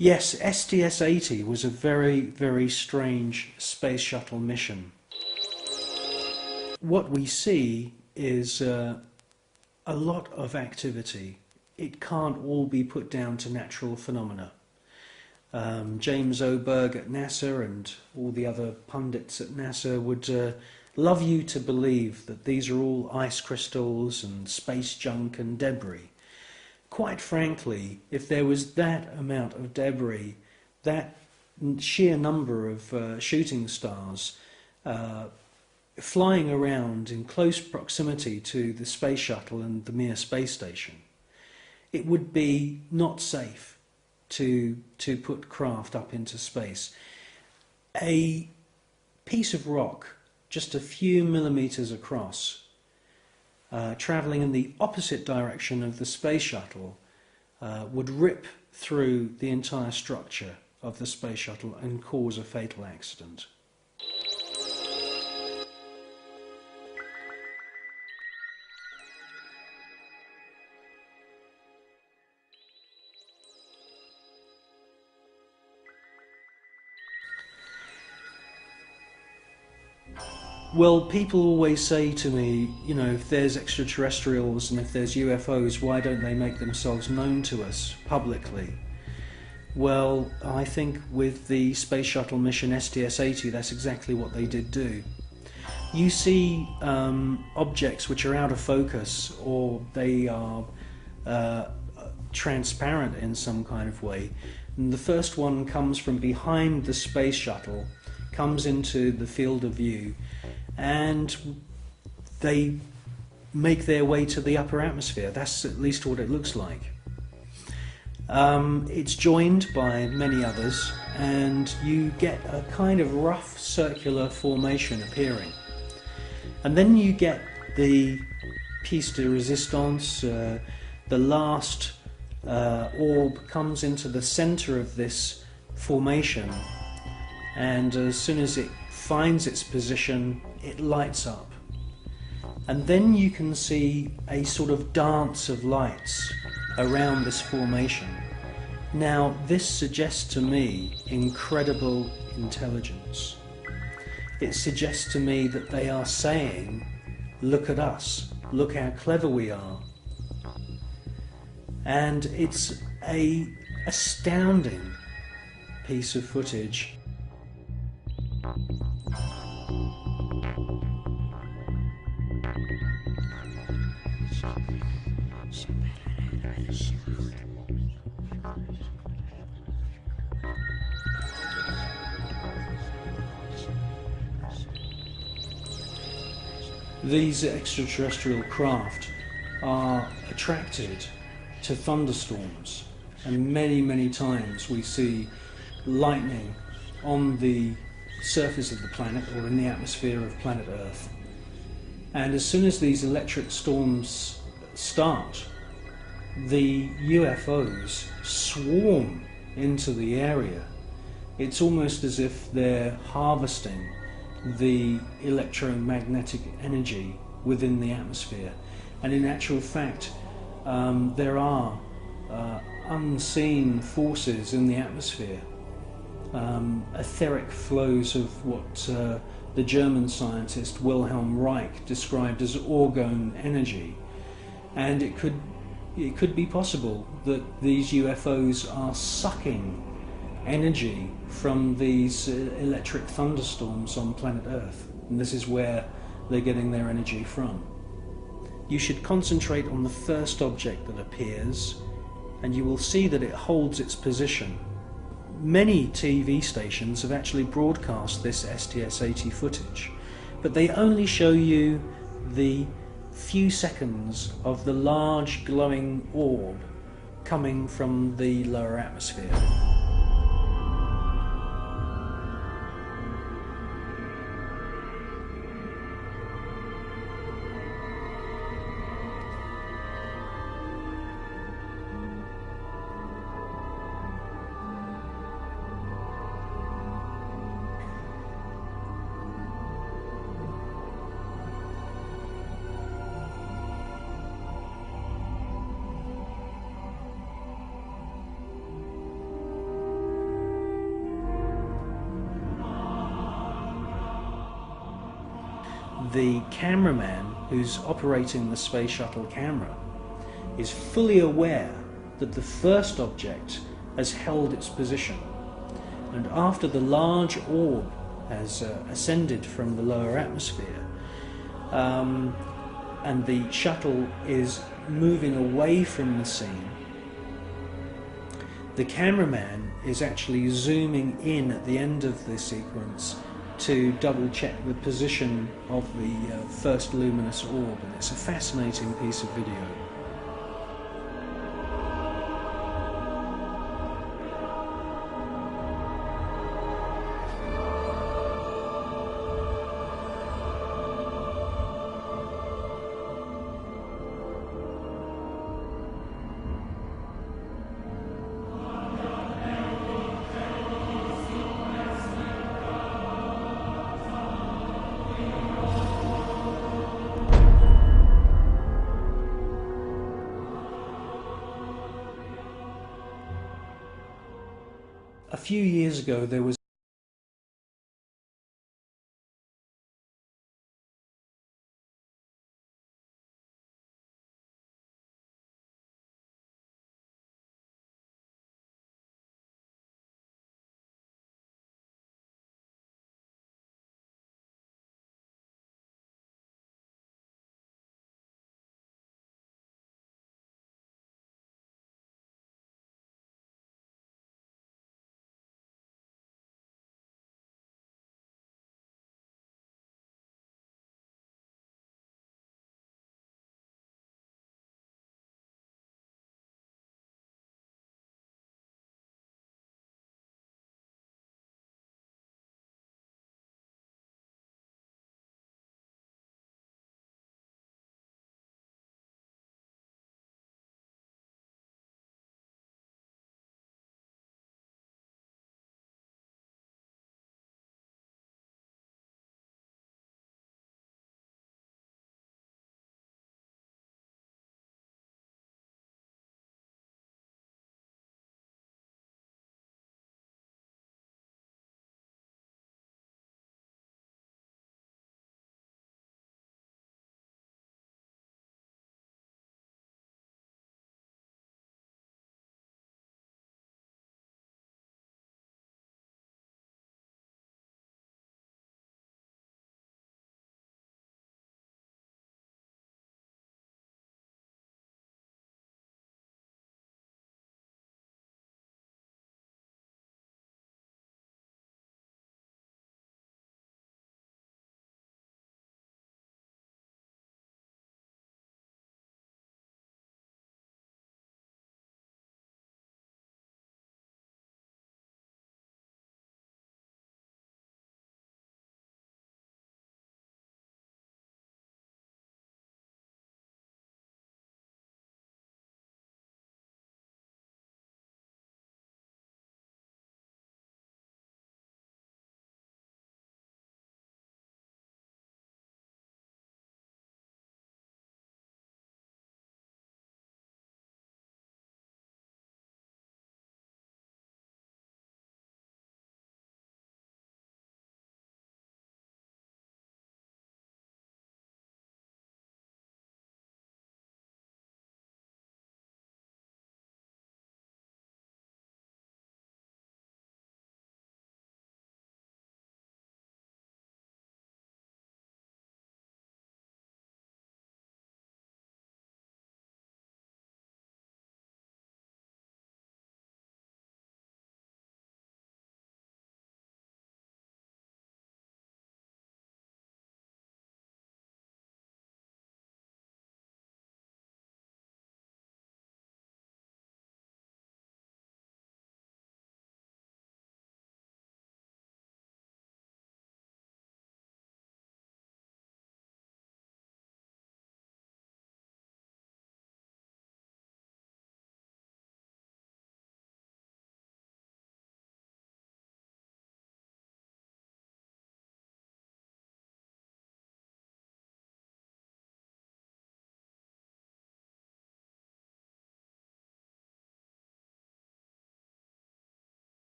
Yes, STS-80 was a very, very strange space shuttle mission. What we see is a lot of activity. It can't all be put down to natural phenomena. James Oberg at NASA and all the other pundits at NASA would love you to believe that these are all ice crystals and space junk and debris. Quite frankly, if there was that amount of debris, that sheer number of shooting stars flying around in close proximity to the space shuttle and the Mir space station, it would be not safe to put craft up into space. A piece of rock just a few millimeters across, travelling in the opposite direction of the space shuttle, would rip through the entire structure of the space shuttle and cause a fatal accident. Well, people always say to me, you know, if there's extraterrestrials and if there's UFOs, why don't they make themselves known to us publicly? Well, I think with the space shuttle mission STS-80, that's exactly what they did do. You see objects which are out of focus, or they are transparent in some kind of way. And the first one comes from behind the space shuttle, comes into the field of view, and they make their way to the upper atmosphere. That's at least what it looks like. It's joined by many others, and you get a kind of rough circular formation appearing. And then you get the piece de resistance, the last orb comes into the center of this formation, and as soon as it finds its position, it lights up. And then you can see a sort of dance of lights around this formation. Now, this suggests to me incredible intelligence. It suggests to me that they are saying, look at us, look how clever we are. And it's an astounding piece of footage. These extraterrestrial craft are attracted to thunderstorms, and many times we see lightning on the surface of the planet or in the atmosphere of planet Earth. And as soon as these electric storms start, the UFOs swarm into the area. It's almost as if they're harvesting the electromagnetic energy within the atmosphere. And in actual fact, there are unseen forces in the atmosphere, etheric flows of what the German scientist Wilhelm Reich described as orgone energy. And it could be possible that these UFOs are sucking energy from these electric thunderstorms on planet Earth, and this is where they're getting their energy from. You should concentrate on the first object that appears, and you will see that it holds its position. Many TV stations have actually broadcast this STS-80 footage, but they only show you the few seconds of the large glowing orb coming from the lower atmosphere. the cameraman who's operating the space shuttle camera is fully aware that the first object has held its position, and after the large orb has ascended from the lower atmosphere, and the shuttle is moving away from the scene, the cameraman is actually zooming in at the end of the sequence to double check the position of the first luminous orb, and it's a fascinating piece of video. A few years ago there was